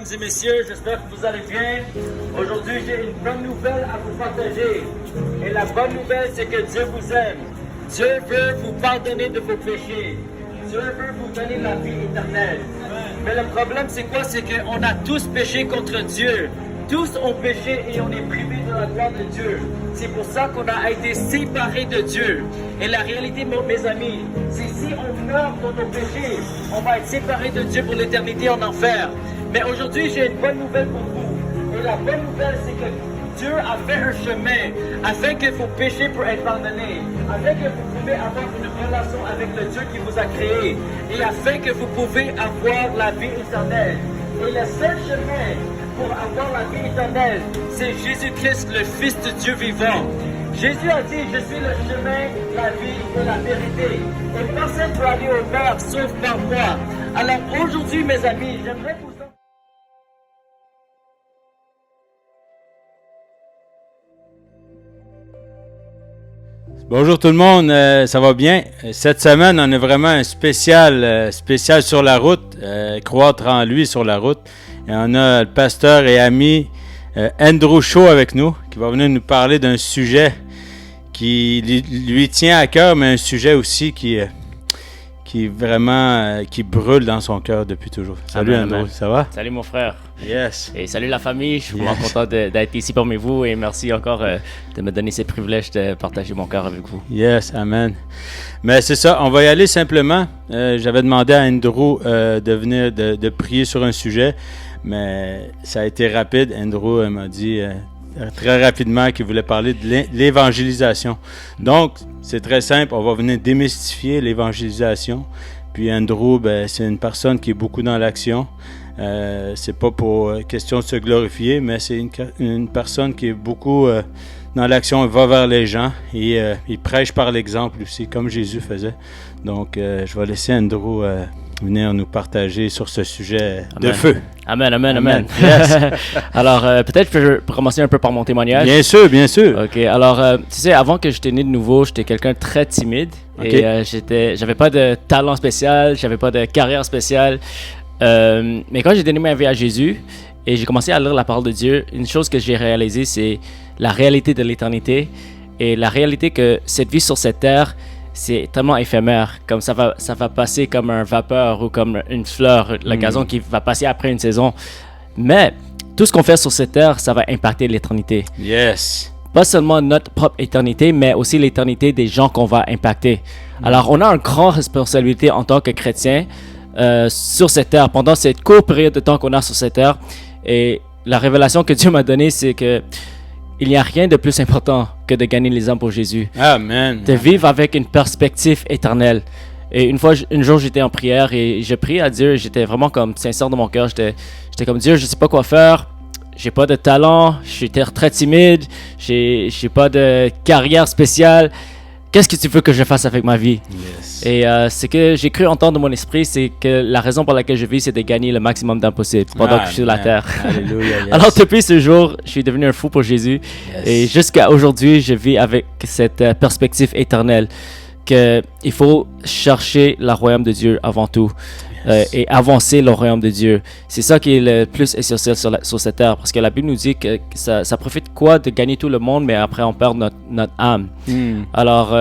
mesdames et messieurs, j'espère que vous allez bien. Aujourd'hui, j'ai une bonne nouvelle à vous partager. Et la bonne nouvelle, c'est que Dieu vous aime. Dieu veut vous pardonner de vos péchés. Dieu veut vous donner la vie éternelle. Mais le problème, c'est quoi? C'est qu'on a tous péché contre Dieu. Tous ont péché et on est privés de la gloire de Dieu. C'est pour ça qu'on a été séparés de Dieu. Et la réalité, mes amis, c'est si on meurt dans nos péchés, on va être séparés de Dieu pour l'éternité en enfer. Mais aujourd'hui, j'ai une bonne nouvelle pour vous. Et la bonne nouvelle, c'est que Dieu a fait un chemin afin que vos péchés puissent être pardonnés, afin que vous pouvez avoir une relation avec le Dieu qui vous a créé, et afin que vous pouvez avoir la vie éternelle. Et le seul chemin pour avoir la vie éternelle, c'est Jésus-Christ, le Fils de Dieu vivant. Jésus a dit, je suis le chemin, la vie et la vérité. Et personne ne peut aller au Père sauf par moi. Alors aujourd'hui, mes amis, j'aimerais vous... Bonjour tout le monde, ça va bien? Cette semaine, on a vraiment un spécial sur la route, croître en lui sur la route. Et on a le pasteur et ami Andrew Shaw avec nous, qui va venir nous parler d'un sujet qui lui tient à cœur, mais un sujet aussi qui vraiment qui brûle dans son cœur depuis toujours. Salut Andrew, ça va? Salut mon frère. Yes. Et salut la famille, je suis vraiment content d'être ici parmi vous et merci encore de me donner ce privilège de partager mon cœur avec vous. Yes, amen. Mais c'est ça, on va y aller simplement. J'avais demandé à Andrew de venir de prier sur un sujet, mais ça a été rapide. Andrew m'a dit très rapidement qu'il voulait parler de l'évangélisation. Donc, c'est très simple, on va venir démystifier l'évangélisation. Puis Andrew, c'est une personne qui est beaucoup dans l'action. C'est pas pour question de se glorifier, mais c'est une personne qui est beaucoup dans l'action. Il va vers les gens et il prêche par l'exemple aussi, comme Jésus faisait. Donc, je vais laisser Andrew venir nous partager sur ce sujet de feu. Amen, amen, amen. Yes. Alors, peut-être que je peux commencer un peu par mon témoignage. Bien sûr, bien sûr. OK, alors, tu sais, avant que j'étais né de nouveau, j'étais quelqu'un de très timide. Okay. Et j'avais pas de talent spécial, j'avais pas de carrière spéciale. Mais quand j'ai donné ma vie à Jésus et j'ai commencé à lire la parole de Dieu, une chose que j'ai réalisée, c'est la réalité de l'éternité et la réalité que cette vie sur cette terre, c'est tellement éphémère, comme ça va passer comme un vapeur ou comme une fleur, le gazon qui va passer après une saison. Mais tout ce qu'on fait sur cette terre, ça va impacter l'éternité. Yes. Pas seulement notre propre éternité, mais aussi l'éternité des gens qu'on va impacter. Alors, on a une grande responsabilité en tant que chrétien sur cette terre, pendant cette courte période de temps qu'on a sur cette terre. Et la révélation que Dieu m'a donnée, c'est que il n'y a rien de plus important que de gagner les âmes pour Jésus. Amen. De vivre avec une perspective éternelle. Et un jour, j'étais en prière et je priais à Dieu. J'étais vraiment comme sincère dans mon cœur. J'étais comme Dieu, je sais pas quoi faire. J'ai pas de talent. Je suis très timide. J'ai pas de carrière spéciale. Qu'est-ce que tu veux que je fasse avec ma vie? Yes. Et ce que j'ai cru entendre de mon esprit, c'est que la raison pour laquelle je vis, c'est de gagner le maximum d'impossible pendant que je suis sur la terre. Alléluia, yes. Alors depuis ce jour, je suis devenu un fou pour Jésus. Yes. Et jusqu'à aujourd'hui, je vis avec cette perspective éternelle qu'il faut chercher le royaume de Dieu avant tout. Et avancer le royaume de Dieu. C'est ça qui est le plus essentiel sur cette terre. Parce que la Bible nous dit que ça profite quoi de gagner tout le monde, mais après on perd notre âme. Alors,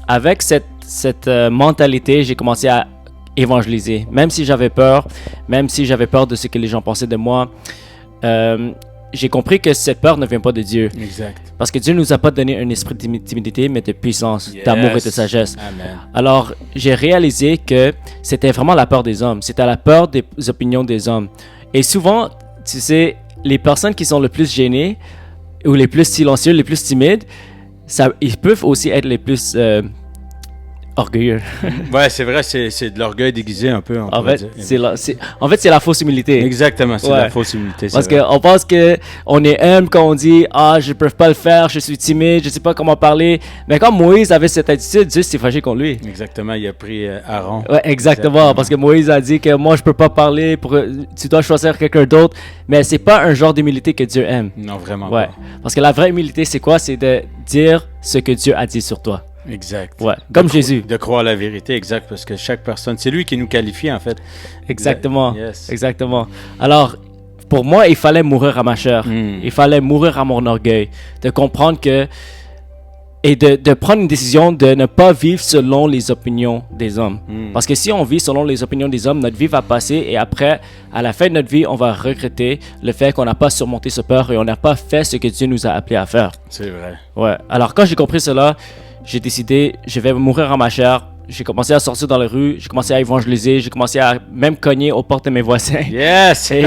avec cette mentalité, j'ai commencé à évangéliser. Même si j'avais peur de ce que les gens pensaient de moi, j'ai compris que cette peur ne vient pas de Dieu. Exact. Parce que Dieu ne nous a pas donné un esprit de timidité, mais de puissance, d'amour et de sagesse. Amen. Alors, j'ai réalisé que c'était vraiment la peur des hommes. C'était la peur des opinions des hommes. Et souvent, tu sais, les personnes qui sont le plus gênées, ou les plus silencieux, les plus timides, ils peuvent aussi être les plus orgueilleux. Ouais, c'est vrai, c'est de l'orgueil déguisé un peu. En fait, c'est la fausse humilité. Exactement, c'est la fausse humilité. Parce qu'on pense qu'on est humble quand on dit « Ah, je ne peux pas le faire, je suis timide, je ne sais pas comment parler. » Mais quand Moïse avait cette attitude, Dieu s'est fâché contre lui. Exactement, il a pris Aaron. Ouais, exactement, parce que Moïse a dit que moi, je ne peux pas parler, tu dois choisir quelqu'un d'autre. Mais ce n'est pas un genre d'humilité que Dieu aime. Non, vraiment pas. Parce que la vraie humilité, c'est quoi? C'est de dire ce que Dieu a dit sur toi. Exact. Ouais, comme Jésus. De croire la vérité, exact, parce que chaque personne, c'est lui qui nous qualifie en fait. Exactement. Yes. Exactement. Alors, pour moi, il fallait mourir à ma chair. Il fallait mourir à mon orgueil. De comprendre que... Et de prendre une décision de ne pas vivre selon les opinions des hommes. Parce que si on vit selon les opinions des hommes, notre vie va passer et après, à la fin de notre vie, on va regretter le fait qu'on n'a pas surmonté ce peur et on n'a pas fait ce que Dieu nous a appelé à faire. C'est vrai. Ouais. Alors quand j'ai compris cela, j'ai décidé, je vais mourir à ma chair. J'ai commencé à sortir dans les rues, j'ai commencé à évangéliser, j'ai commencé à même cogner aux portes de mes voisins. Yes! Et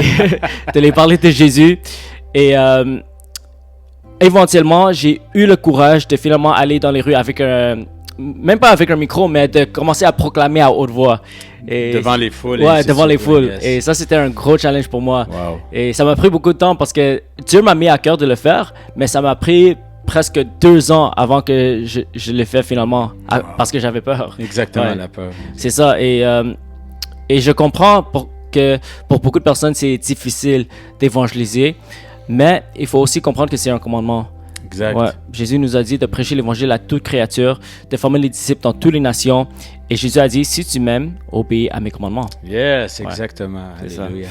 de les parler de Jésus. Et éventuellement, j'ai eu le courage de finalement aller dans les rues avec même pas avec un micro, mais de commencer à proclamer à haute voix. Et devant les foules. Ouais, devant les foules. Yes. Et ça, c'était un gros challenge pour moi. Wow. Et ça m'a pris beaucoup de temps parce que Dieu m'a mis à cœur de le faire, mais ça m'a pris presque 2 ans avant que je l'ai fait finalement, parce que j'avais peur. Exactement, ouais. La peur. C'est ça. Et je comprends que pour beaucoup de personnes, c'est difficile d'évangéliser, mais il faut aussi comprendre que c'est un commandement. Exact. Ouais. Jésus nous a dit de prêcher l'évangile à toute créature, de former les disciples dans toutes les nations. Et Jésus a dit, si tu m'aimes, obéis à mes commandements. Yes, exactement. Ouais, Alléluia.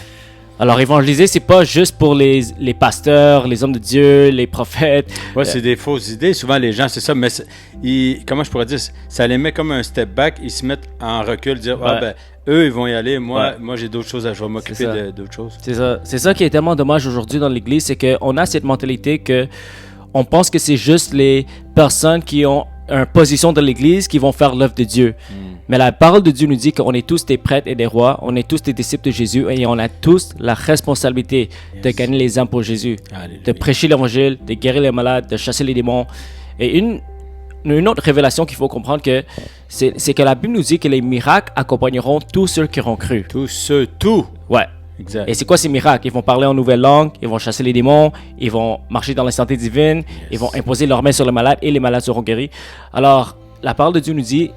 Alors, évangéliser, c'est pas juste pour les pasteurs, les hommes de Dieu, les prophètes. Ouais, c'est des fausses idées. Souvent, les gens, c'est ça. Mais comment je pourrais dire, ça les met comme un step back. Ils se mettent en recul, dire, eux, ils vont y aller. Moi, j'ai d'autres choses je vais m'occuper d'autres choses. C'est ça. C'est ça qui est tellement dommage aujourd'hui dans l'Église, c'est qu'on a cette mentalité que on pense que c'est juste les personnes qui ont une position dans l'Église qui vont faire l'œuvre de Dieu. Mais la parole de Dieu nous dit qu'on est tous des prêtres et des rois, on est tous des disciples de Jésus et on a tous la responsabilité de gagner les âmes pour Jésus, de prêcher l'évangile, de guérir les malades, de chasser les démons. Et une autre révélation qu'il faut comprendre, c'est que la Bible nous dit que les miracles accompagneront tous ceux qui auront cru. Tout. Ouais. Exact. Et c'est quoi ces miracles? Ils vont parler en nouvelle langue, ils vont chasser les démons, ils vont marcher dans la santé divine, ils vont imposer leurs mains sur les malades et les malades seront guéris. Alors, la parole de Dieu nous dit,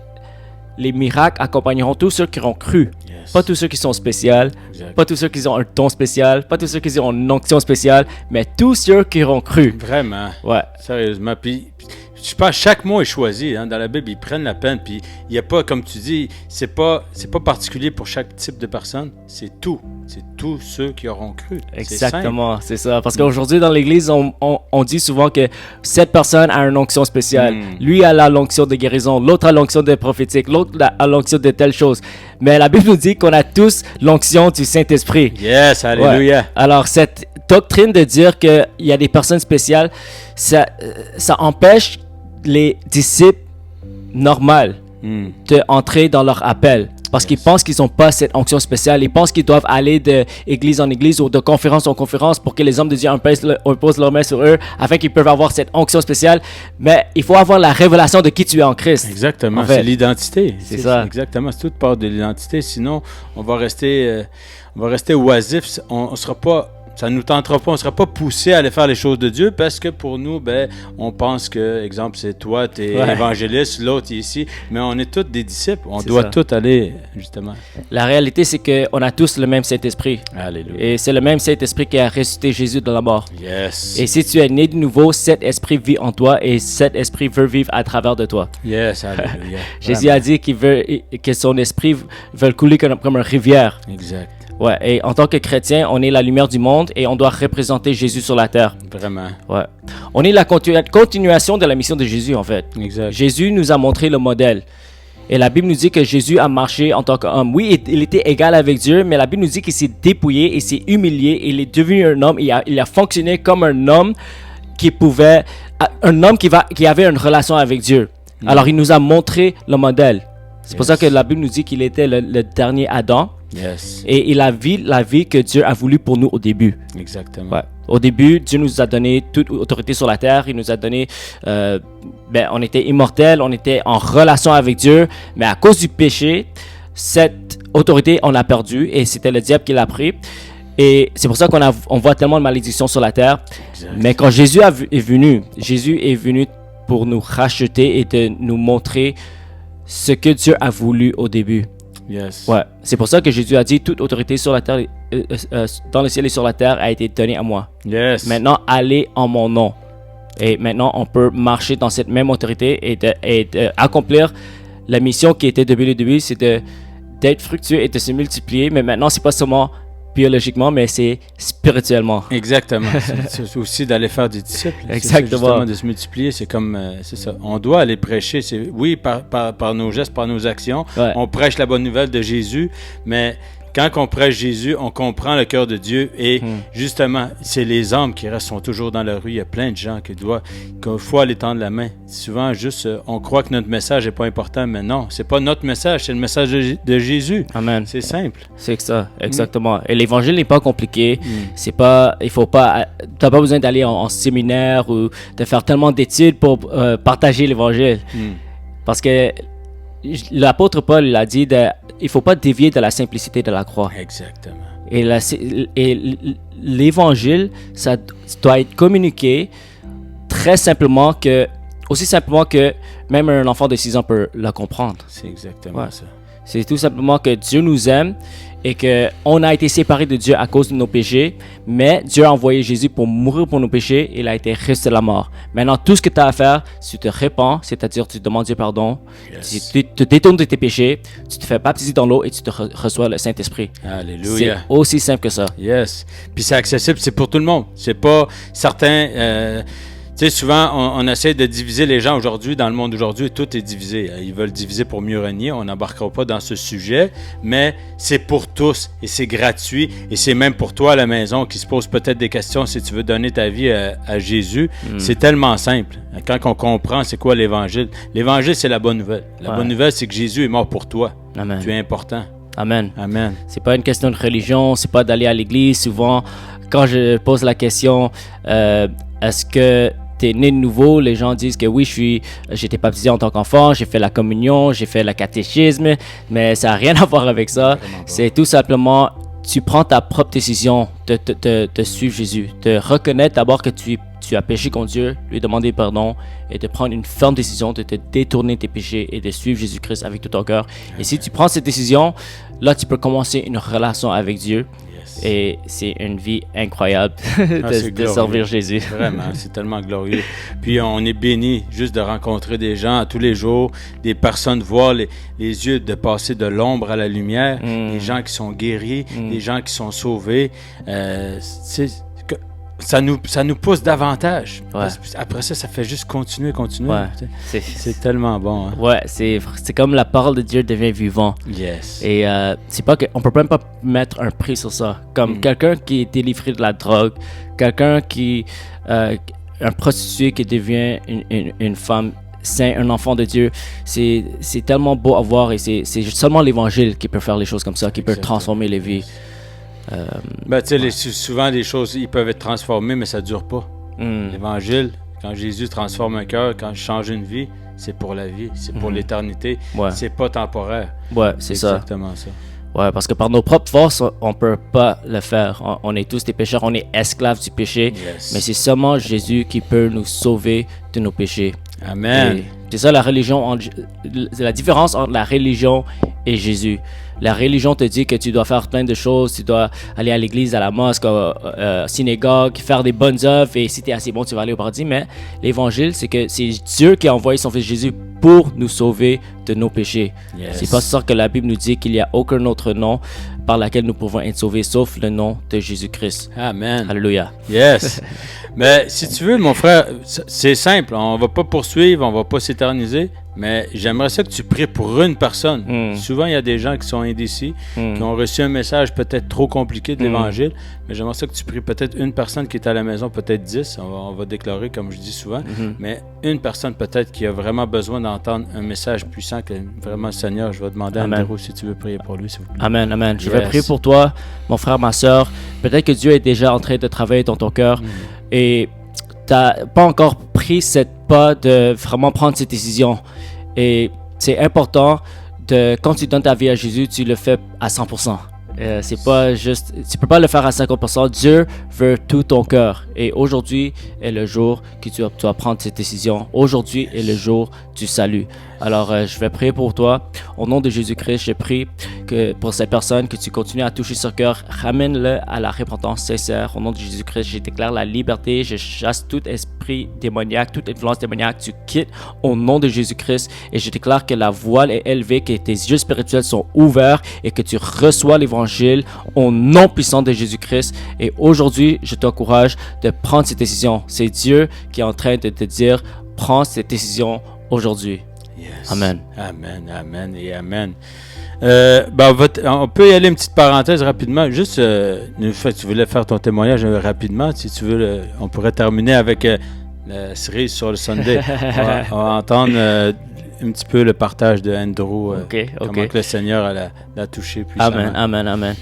les miracles accompagneront tous ceux qui auront cru. Pas tous ceux qui sont spéciaux, pas tous ceux qui ont un don spécial, pas tous ceux qui ont une onction spéciale, mais tous ceux qui auront cru. Vraiment. Ouais. Sérieusement. Puis, je pense chaque mot est choisi. Hein. Dans la Bible, ils prennent la peine. Puis, il n'y a pas, comme tu dis, c'est pas particulier pour chaque type de personne. C'est tout. C'est tous ceux qui auront cru. Exactement, c'est ça. Parce qu'aujourd'hui, dans l'Église, on dit souvent que cette personne a une onction spéciale. Lui a l'onction de guérison, l'autre a l'onction de prophétique, l'autre a l'onction de telle chose. Mais la Bible nous dit qu'on a tous l'onction du Saint-Esprit. Yes, alléluia. Ouais. Alors, cette doctrine de dire qu'il y a des personnes spéciales, ça empêche les disciples normaux d'entrer dans leur appel. Parce qu'ils pensent qu'ils n'ont pas cette onction spéciale. Ils pensent qu'ils doivent aller d'église en église ou de conférence en conférence pour que les hommes de Dieu imposent leurs mains sur eux afin qu'ils peuvent avoir cette onction spéciale. Mais il faut avoir la révélation de qui tu es en Christ. Exactement, en fait. C'est l'identité. C'est ça. Exactement, c'est toute part de l'identité. Sinon, on va rester oisif. On sera pas... Ça ne nous tentera pas, on ne sera pas poussé à aller faire les choses de Dieu parce que pour nous, on pense que, exemple, c'est toi, tu es évangéliste, l'autre est ici, mais on est tous des disciples. On doit tous aller, justement. La réalité, c'est qu'on a tous le même Saint-Esprit. Alléluia. Et c'est le même Saint-Esprit qui a ressuscité Jésus de la mort. Yes. Et si tu es né de nouveau, cet esprit vit en toi et cet esprit veut vivre à travers de toi. Yes, alléluia. Jésus a dit que son esprit veut couler comme une rivière. Exact. Ouais, et en tant que chrétien, on est la lumière du monde et on doit représenter Jésus sur la terre. Vraiment. Ouais. On est la continuation de la mission de Jésus, en fait. Exact. Jésus nous a montré le modèle. Et la Bible nous dit que Jésus a marché en tant qu'homme. Oui, il était égal avec Dieu, mais la Bible nous dit qu'il s'est dépouillé, il s'est humilié, il est devenu un homme, il a fonctionné comme un homme qui avait une relation avec Dieu. Alors, il nous a montré le modèle. C'est pour ça que la Bible nous dit qu'il était le dernier Adam. Yes. Et il a vécu la vie que Dieu a voulu pour nous au début. Exactement. Ouais. Au début, Dieu nous a donné toute autorité sur la terre. Il nous a donné... on était immortels, on était en relation avec Dieu. Mais à cause du péché, cette autorité, on l'a perdue. Et c'était le diable qui l'a pris. Et c'est pour ça qu'on voit tellement de malédictions sur la terre. Exact. Mais quand Jésus est venu pour nous racheter et de nous montrer ce que Dieu a voulu au début. Yes. Ouais. C'est pour ça que Jésus a dit toute autorité sur la terre, dans le ciel et sur la terre a été donnée à moi. Yes. Maintenant, allez en mon nom. Et maintenant, on peut marcher dans cette même autorité et accomplir la mission qui était depuis le début, c'est d'être fructueux et de se multiplier. Mais maintenant, c'est pas seulement biologiquement, mais c'est spirituellement. Exactement. C'est aussi d'aller faire des disciples. Exactement. C'est justement de se multiplier. C'est comme, c'est ça. On doit aller prêcher. Oui, par nos gestes, par nos actions. Ouais. On prêche la bonne nouvelle de Jésus, mais quand on prêche Jésus, on comprend le cœur de Dieu et justement, c'est les âmes qui sont toujours dans la rue. Il y a plein de gens qu'il faut aller tendre la main. Souvent, juste, on croit que notre message n'est pas important, mais non, c'est pas notre message, c'est le message de Jésus. Amen. C'est simple. C'est ça, exactement. Et l'évangile n'est pas compliqué. C'est pas, il faut pas, t'as pas besoin d'aller en séminaire ou de faire tellement d'études pour partager l'évangile. Parce que l'apôtre Paul l'a dit, il faut pas dévier de la simplicité de la croix. Exactement. Et l'évangile, ça doit être communiqué très simplement aussi simplement que même un enfant de 6 ans peut le comprendre. C'est exactement ça. C'est tout simplement que Dieu nous aime et qu'on a été séparés de Dieu à cause de nos péchés, mais Dieu a envoyé Jésus pour mourir pour nos péchés et il a été resté de la mort. Maintenant, tout ce que tu as à faire, si tu te répands, c'est-à-dire tu demandes Dieu pardon, tu te détournes de tes péchés, tu te fais baptiser dans l'eau et tu te reçois le Saint-Esprit. Alléluia. C'est aussi simple que ça. Yes. Puis c'est accessible, c'est pour tout le monde. C'est pas certains... tu sais, souvent, on essaie de diviser les gens aujourd'hui. Dans le monde d'aujourd'hui, tout est divisé. Ils veulent diviser pour mieux régner. On n'embarquera pas dans ce sujet, mais c'est pour tous et c'est gratuit. Et c'est même pour toi à la maison qui se pose peut-être des questions si tu veux donner ta vie à Jésus. C'est tellement simple. Quand on comprend c'est quoi l'Évangile. L'Évangile, c'est la bonne nouvelle. La bonne nouvelle, c'est que Jésus est mort pour toi. Amen. Tu es important. Amen. Amen. C'est pas une question de religion, c'est pas d'aller à l'église. Souvent, quand je pose la question, est-ce que t'es né de nouveau, les gens disent que oui, j'ai été baptisé en tant qu'enfant, j'ai fait la communion, j'ai fait le catéchisme, mais ça n'a rien à voir avec ça. C'est tout simplement, tu prends ta propre décision de suivre Jésus, de reconnaître d'abord que tu as péché contre Dieu, lui demander pardon et de prendre une ferme décision de te détourner de tes péchés et de suivre Jésus-Christ avec tout ton cœur. Et si tu prends cette décision, là, tu peux commencer une relation avec Dieu. Et c'est une vie incroyable de servir Jésus. Vraiment, c'est tellement glorieux. Puis on est béni juste de rencontrer des gens tous les jours, des personnes, voir les yeux de passer de l'ombre à la lumière, des gens qui sont guéris, des gens qui sont sauvés. Ça nous pousse davantage. Ouais. Après ça fait juste continuer. Ouais. C'est tellement bon. Hein? Ouais, c'est comme la parole de Dieu devient vivant. Yes. Et c'est pas on peut même pas mettre un prix sur ça. Comme quelqu'un qui est délivré de la drogue, quelqu'un un prostitué qui devient une femme sainte, un enfant de Dieu, c'est tellement beau à voir et c'est seulement l'Évangile qui peut faire les choses comme ça, qui peut transformer les vies. Tu sais, souvent les choses, ils peuvent être transformées, mais ça ne dure pas. L'Évangile, quand Jésus transforme un cœur, quand il change une vie, c'est pour la vie, c'est pour l'éternité, c'est pas temporaire. Ouais, c'est ça. Exactement ça. Ouais, parce que par nos propres forces, on peut pas le faire. On est tous des pécheurs, on est esclaves du péché, mais c'est seulement Jésus qui peut nous sauver de nos péchés. Amen. Et c'est ça la différence entre la religion et Jésus. La religion te dit que tu dois faire plein de choses, tu dois aller à l'église, à la mosquée, synagogue, faire des bonnes œuvres et si tu es assez bon, tu vas aller au paradis. Mais l'évangile, c'est que c'est Dieu qui a envoyé son fils Jésus pour nous sauver de nos péchés. Yes. C'est pas ça que la Bible nous dit qu'il n'y a aucun autre nom par lequel nous pouvons être sauvés sauf le nom de Jésus-Christ. Amen. Alléluia. Yes. Mais si tu veux, mon frère, c'est simple. On va pas poursuivre, on va pas s'éterniser. Mais j'aimerais ça que tu pries pour une personne. Souvent, il y a des gens qui sont indécis, qui ont reçu un message peut-être trop compliqué de l'Évangile, mais j'aimerais ça que tu pries peut-être une personne qui est à la maison, peut-être 10, on va déclarer comme je dis souvent, mais une personne peut-être qui a vraiment besoin d'entendre un message puissant que vraiment, Seigneur, je vais demander à Andrew si tu veux prier pour lui, s'il vous plaît. Amen, amen. Je vais prier pour toi, mon frère, ma soeur. Peut-être que Dieu est déjà en train de travailler dans ton cœur et tu n'as pas encore pris cette pas de vraiment prendre cette décision. Et c'est important quand tu donnes ta vie à Jésus, tu le fais à 100%. C'est pas juste, tu peux pas le faire à 50%. Dieu veut tout ton cœur. Et aujourd'hui est le jour que tu dois prendre cette décision. Aujourd'hui est le jour du salut. Alors, je vais prier pour toi. Au nom de Jésus-Christ, je prie que pour ces personnes, que tu continues à toucher son cœur, ramène-le à la repentance sincère. Au nom de Jésus-Christ, je déclare la liberté, je chasse tout esprit démoniaque, toute influence démoniaque, tu quittes au nom de Jésus-Christ et je déclare que la voile est élevée, que tes yeux spirituels sont ouverts et que tu reçois l'évangile au nom puissant de Jésus-Christ. Et aujourd'hui, je t'encourage de prendre cette décision. C'est Dieu qui est en train de te dire, prends cette décision aujourd'hui. Yes. Amen. Amen, amen et amen. On peut y aller une petite parenthèse rapidement. Juste, tu voulais faire ton témoignage rapidement. Si tu veux, on pourrait terminer avec la série sur le Sunday. On va entendre un petit peu le partage de Andrew. Comment que le Seigneur l'a touché puissamment. Amen.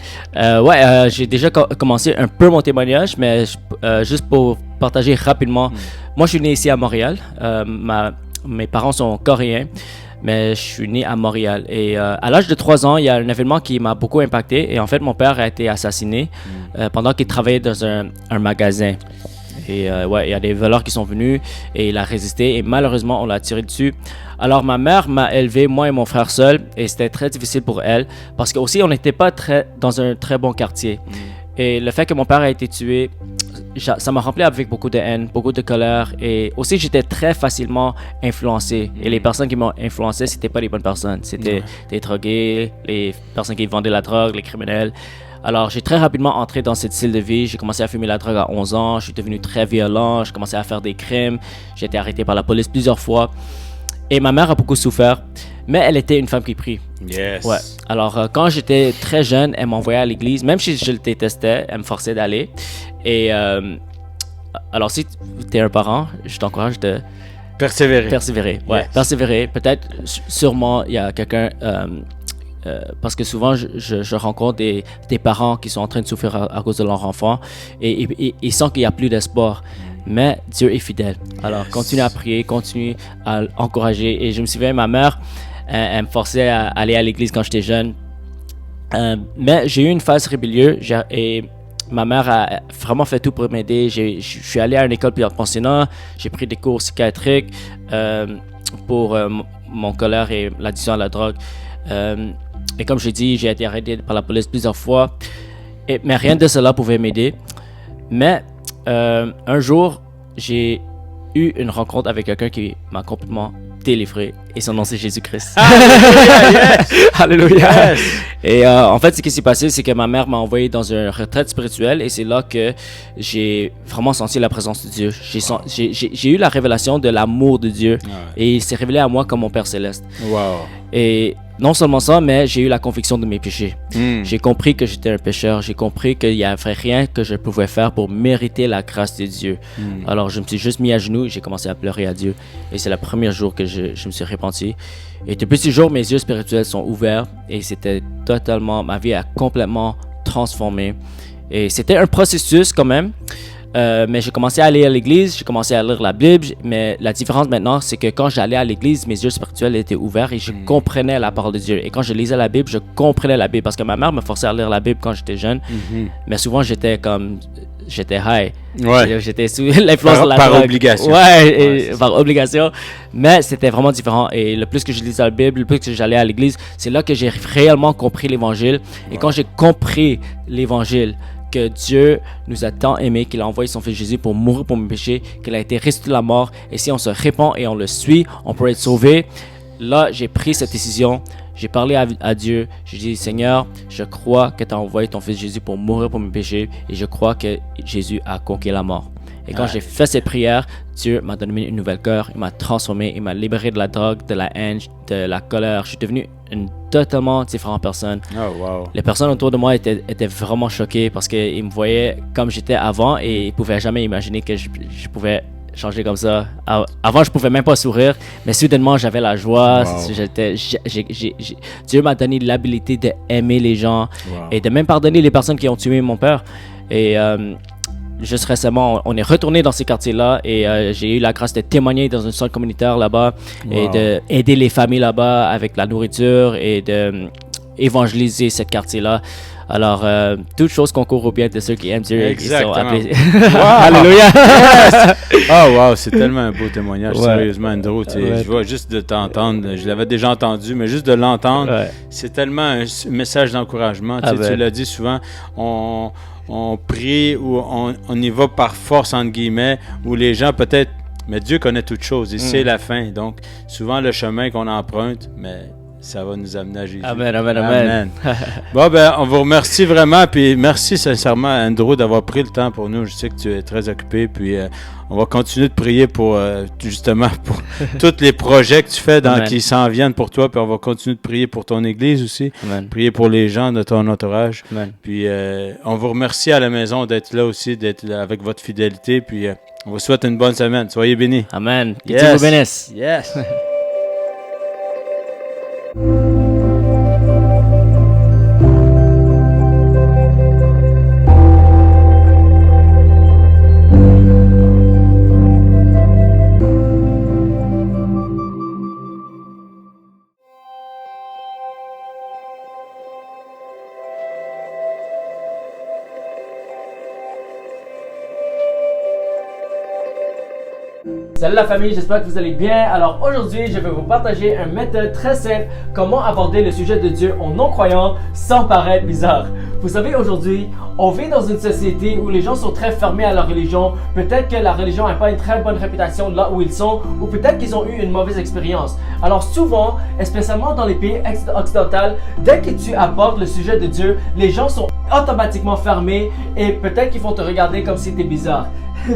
J'ai déjà commencé un peu mon témoignage, mais juste pour partager rapidement. Moi, je suis né ici à Montréal. Mes parents sont coréens, mais je suis né à Montréal. Et à l'âge de 3 ans, il y a un événement qui m'a beaucoup impacté. Et en fait, mon père a été assassiné pendant qu'il travaillait dans un magasin. Et il y a des voleurs qui sont venus et il a résisté. Et malheureusement, on l'a tiré dessus. Alors, ma mère m'a élevé, moi et mon frère seul. Et c'était très difficile pour elle. Parce qu'aussi, on n'était pas dans un très bon quartier. Et le fait que mon père a été tué, ça m'a rempli avec beaucoup de haine, beaucoup de colère. Et aussi, j'étais très facilement influencé. Et les personnes qui m'ont influencé, c'était pas les bonnes personnes. C'était des drogués, les personnes qui vendaient la drogue, les criminels. Alors, j'ai très rapidement entré dans ce style de vie. J'ai commencé à fumer la drogue à 11 ans. Je suis devenu très violent. J'ai commencé à faire des crimes. J'ai été arrêté par la police plusieurs fois. Et ma mère a beaucoup souffert. Mais elle était une femme qui prie. Yes. Ouais. Alors, quand j'étais très jeune, elle m'envoyait à l'église. Même si je le détestais, elle me forçait d'aller. Et alors, si tu es un parent, je t'encourage de persévérer. Ouais, yes. Persévérer. Peut-être, sûrement, il y a quelqu'un... parce que souvent, je rencontre des parents qui sont en train de souffrir à cause de leur enfant et ils sentent qu'il n'y a plus d'espoir. Mais Dieu est fidèle. Alors, continue à prier, continue à encourager. Et je me souviens, ma mère, elle me forçait à aller à l'église quand j'étais jeune. Mais j'ai eu une phase rébellieuse et ma mère a vraiment fait tout pour m'aider. Je suis allé à une école pensionnat, j'ai pris des cours psychiatriques pour mon colère et l'addiction à la drogue. Et comme je dis, j'ai été arrêté par la police plusieurs fois. Mais rien de cela pouvait m'aider. Mais un jour, j'ai eu une rencontre avec quelqu'un qui m'a complètement délivré. Et son nom, c'est Jésus-Christ. Alléluia. Yes. Et en fait, ce qui s'est passé, c'est que ma mère m'a envoyé dans une retraite spirituelle. Et c'est là que j'ai vraiment senti la présence de Dieu. J'ai eu la révélation de l'amour de Dieu. Et il s'est révélé à moi comme mon Père Céleste. Wow. Et non seulement ça, mais j'ai eu la conviction de mes péchés. J'ai compris que j'étais un pécheur. J'ai compris qu'il n'y avait rien que je pouvais faire pour mériter la grâce de Dieu. Alors, je me suis juste mis à genoux et j'ai commencé à pleurer à Dieu. Et c'est le premier jour que je me suis repenti. Et depuis ce jour, mes yeux spirituels sont ouverts. Et c'était totalement... Ma vie a complètement transformé. Et c'était un processus quand même. Mais j'ai commencé à aller à l'église, j'ai commencé à lire la Bible, mais la différence maintenant, c'est que quand j'allais à l'église, mes yeux spirituels étaient ouverts et je comprenais la parole de Dieu. Et quand je lisais la Bible, je comprenais la Bible parce que ma mère me forçait à lire la Bible quand j'étais jeune. Mais souvent, j'étais high. Ouais. J'étais sous l'influence de la drogue. Par obligation. Par obligation. Mais c'était vraiment différent. Et le plus que je lisais la Bible, le plus que j'allais à l'église, c'est là que j'ai réellement compris l'Évangile. Et quand j'ai compris l'Évangile, que Dieu nous a tant aimés qu'il a envoyé son Fils Jésus pour mourir pour mes péchés, qu'il a été ressuscité de la mort. Et si on se répand et on le suit, on peut être sauvé. Là, j'ai pris cette décision. J'ai parlé à Dieu. J'ai dit, Seigneur, je crois que tu as envoyé ton Fils Jésus pour mourir pour mes péchés. Et je crois que Jésus a conquis la mort. Et quand j'ai fait cette prière, Dieu m'a donné une nouvelle cœur. Il m'a transformé. Il m'a libéré de la drogue, de la haine, de la colère. Je suis devenu une totalement différente personne. Oh, wow. Les personnes autour de moi étaient vraiment choquées parce qu'ils me voyaient comme j'étais avant et ils ne pouvaient jamais imaginer que je pouvais changer comme ça. Avant, je ne pouvais même pas sourire, mais soudainement, j'avais la joie. Wow. Dieu m'a donné l'habilité d'aimer les gens et de même pardonner les personnes qui ont tué mon père. Et juste récemment, on est retourné dans ces quartiers-là et j'ai eu la grâce de témoigner dans une centre communautaire là-bas et d'aider les familles là-bas avec la nourriture et d'évangéliser ce quartier-là. Alors, toutes choses concourent au bien de ceux qui aiment Dieu et qui sont Exactement. appelés. Wow. Alléluia! Oh wow, c'est tellement un beau témoignage, Ouais. sérieusement, Andrew. Tu sais, Ouais. Je vois juste de t'entendre, je l'avais déjà entendu, mais juste de l'entendre, Ouais. c'est tellement un message d'encouragement. Tu sais, Amen. tu l'as dit souvent, on prie ou on y va par force, entre guillemets, où les gens peut-être, mais Dieu connaît toutes choses et c'est la fin. Donc, souvent le chemin qu'on emprunte, mais ça va nous amener à Jésus. Amen, amen, amen. Bon, ben, on vous remercie vraiment, puis merci sincèrement, Andrew, d'avoir pris le temps pour nous. Je sais que tu es très occupé, puis on va continuer de prier pour, justement, pour tous les projets que tu fais Amen. qui s'en viennent pour toi, puis on va continuer de prier pour ton église aussi, Amen. prier pour les gens de ton entourage. Amen. Puis on vous remercie à la maison d'être là aussi, d'être là avec votre fidélité, puis on vous souhaite une bonne semaine. Soyez bénis. Amen. Que Yes. Dieu vous bénisse. Yes. Salut la famille, j'espère que vous allez bien. Alors aujourd'hui, je vais vous partager une méthode très simple comment aborder le sujet de Dieu aux non-croyants sans paraître bizarre. Vous savez, aujourd'hui, on vit dans une société où les gens sont très fermés à leur religion. Peut-être que la religion n'a pas une très bonne réputation là où ils sont, ou peut-être qu'ils ont eu une mauvaise expérience. Alors souvent, et spécialement dans les pays occidentaux, dès que tu abordes le sujet de Dieu, les gens sont automatiquement fermés et peut-être qu'ils vont te regarder comme si tu es bizarre.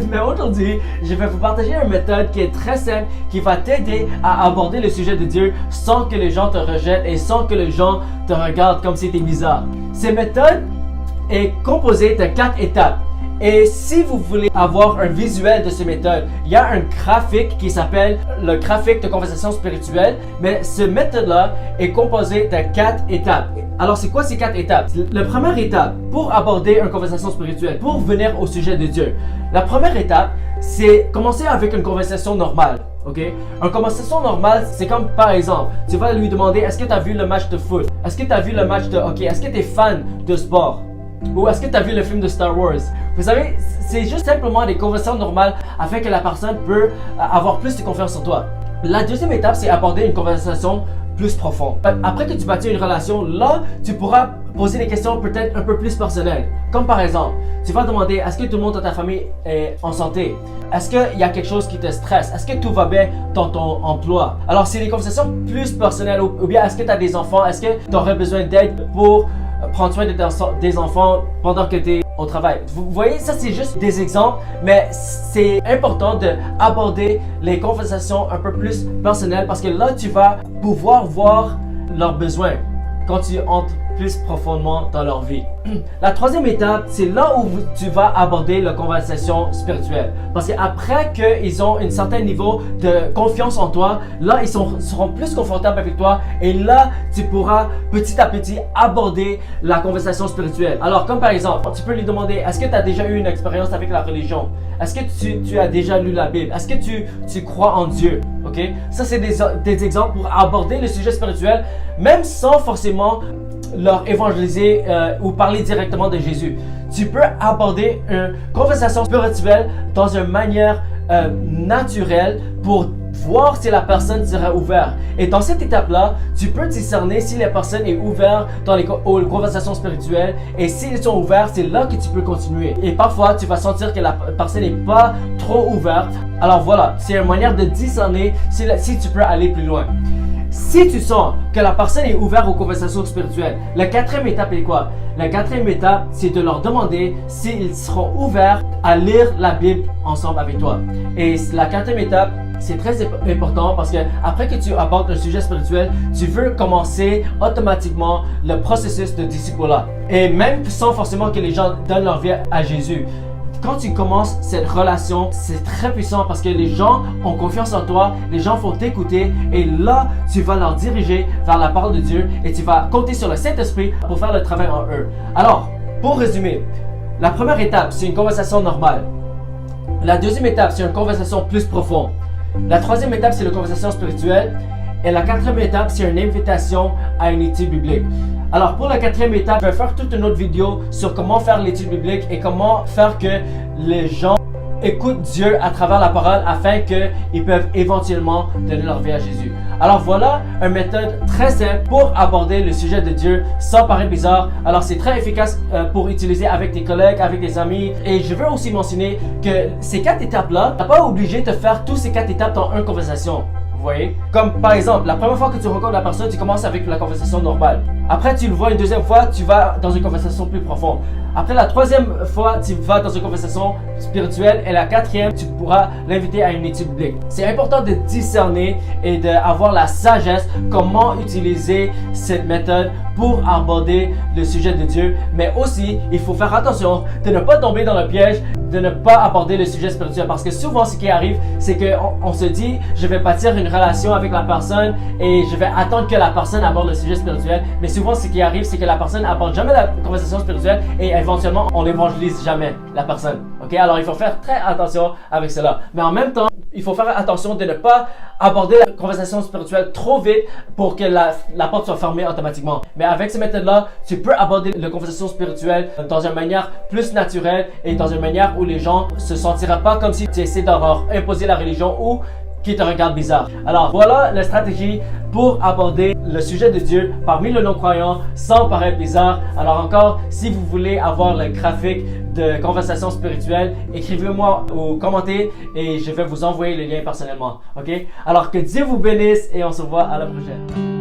Mais aujourd'hui, je vais vous partager une méthode qui est très simple, qui va t'aider à aborder le sujet de Dieu sans que les gens te rejettent et sans que les gens te regardent comme si tu es bizarre. Cette méthode est composée de 4 étapes. Et si vous voulez avoir un visuel de cette méthode, il y a un graphique qui s'appelle le graphique de conversation spirituelle. Mais cette méthode-là est composée de 4 étapes. Alors, c'est quoi ces 4 étapes? La première étape pour aborder une conversation spirituelle, pour venir au sujet de Dieu. La première étape, c'est commencer avec une conversation normale. Ok? Une conversation normale, c'est comme par exemple, tu vas lui demander est-ce que tu as vu le match de foot? Est-ce que tu as vu le match de hockey? Est-ce que tu es fan de sport? Ou est-ce que tu as vu le film de Star Wars? Vous savez, c'est juste simplement des conversations normales afin que la personne peut avoir plus de confiance en toi. La deuxième étape, c'est aborder une conversation plus profonde. Après que tu bâtis une relation, là, tu pourras poser des questions peut-être un peu plus personnelles. Comme par exemple, tu vas demander, est-ce que tout le monde dans ta famille est en santé? Est-ce qu'il y a quelque chose qui te stresse? Est-ce que tout va bien dans ton emploi? Alors, c'est des conversations plus personnelles. Ou bien, est-ce que tu as des enfants? Est-ce que tu aurais besoin d'aide pour prendre soin de des enfants pendant que tu es au travail? Vous voyez, ça c'est juste des exemples, mais c'est important d'aborder les conversations un peu plus personnelles parce que là, tu vas pouvoir voir leurs besoins quand tu entres plus profondément dans leur vie. La troisième étape, c'est là où tu vas aborder la conversation spirituelle. Parce qu'après qu'ils ont un certain niveau de confiance en toi, là, ils seront plus confortables avec toi et là, tu pourras petit à petit aborder la conversation spirituelle. Alors, comme par exemple, tu peux lui demander, est-ce que tu as déjà eu une expérience avec la religion? Est-ce que tu as déjà lu la Bible? Est-ce que tu crois en Dieu? Ok? Ça, c'est des exemples pour aborder le sujet spirituel, même sans forcément leur évangéliser ou parler directement de Jésus. Tu peux aborder une conversation spirituelle dans une manière naturelle pour voir si la personne sera ouverte. Et dans cette étape-là, tu peux discerner si la personne est ouverte dans les conversations spirituelles. Et s'ils sont ouverts, c'est là que tu peux continuer. Et parfois, tu vas sentir que la personne n'est pas trop ouverte. Alors voilà, c'est une manière de discerner si tu peux aller plus loin. Si tu sens que la personne est ouverte aux conversations spirituelles, la quatrième étape est quoi? La quatrième étape, c'est de leur demander s'ils seront ouverts à lire la Bible ensemble avec toi. Et la quatrième étape, c'est très important parce que après que tu abordes un sujet spirituel, tu veux commencer automatiquement le processus de discipulat. Et même sans forcément que les gens donnent leur vie à Jésus. Quand tu commences cette relation, c'est très puissant parce que les gens ont confiance en toi, les gens vont t'écouter et là, tu vas leur diriger vers la parole de Dieu et tu vas compter sur le Saint-Esprit pour faire le travail en eux. Alors, pour résumer, la première étape, c'est une conversation normale. La deuxième étape, c'est une conversation plus profonde. La troisième étape, c'est la conversation spirituelle. Et la quatrième étape, c'est une invitation à une étude biblique. Alors pour la quatrième étape, je vais faire toute une autre vidéo sur comment faire l'étude biblique et comment faire que les gens écoutent Dieu à travers la parole afin qu'ils peuvent éventuellement donner leur vie à Jésus. Alors voilà une méthode très simple pour aborder le sujet de Dieu sans paraître bizarre. Alors c'est très efficace pour utiliser avec tes collègues, avec tes amis. Et je veux aussi mentionner que ces 4 étapes-là, tu n'es pas obligé de faire tous ces 4 étapes dans une conversation. Vous voyez? Comme par exemple, la première fois que tu rencontres la personne, tu commences avec la conversation normale. Après, tu le vois une deuxième fois, tu vas dans une conversation plus profonde. Après la troisième fois, tu vas dans une conversation spirituelle. Et la quatrième, tu pourras l'inviter à une étude biblique. C'est important de discerner et d'avoir la sagesse comment utiliser cette méthode pour aborder le sujet de Dieu. Mais aussi, il faut faire attention de ne pas tomber dans le piège de ne pas aborder le sujet spirituel. Parce que souvent, ce qui arrive, c'est qu'on se dit, je vais bâtir une relation avec la personne et je vais attendre que la personne aborde le sujet spirituel. Mais souvent, ce qui arrive, c'est que la personne n'aborde jamais la conversation spirituelle et éventuellement, on n'évangélise jamais la personne. Ok? Alors, il faut faire très attention avec cela. Mais en même temps, il faut faire attention de ne pas aborder la conversation spirituelle trop vite pour que la porte soit fermée automatiquement. Mais avec ces méthodes-là, tu peux aborder la conversation spirituelle dans une manière plus naturelle et dans une manière où les gens se sentiraient pas comme si tu essaies de leur imposer la religion ou qui te regardent bizarre. Alors voilà la stratégie pour aborder le sujet de Dieu parmi les non-croyants sans paraître bizarre. Alors encore, si vous voulez avoir le graphique de conversation spirituelle, écrivez-moi ou commentez et je vais vous envoyer le lien personnellement. Ok? Alors que Dieu vous bénisse et on se voit à la prochaine.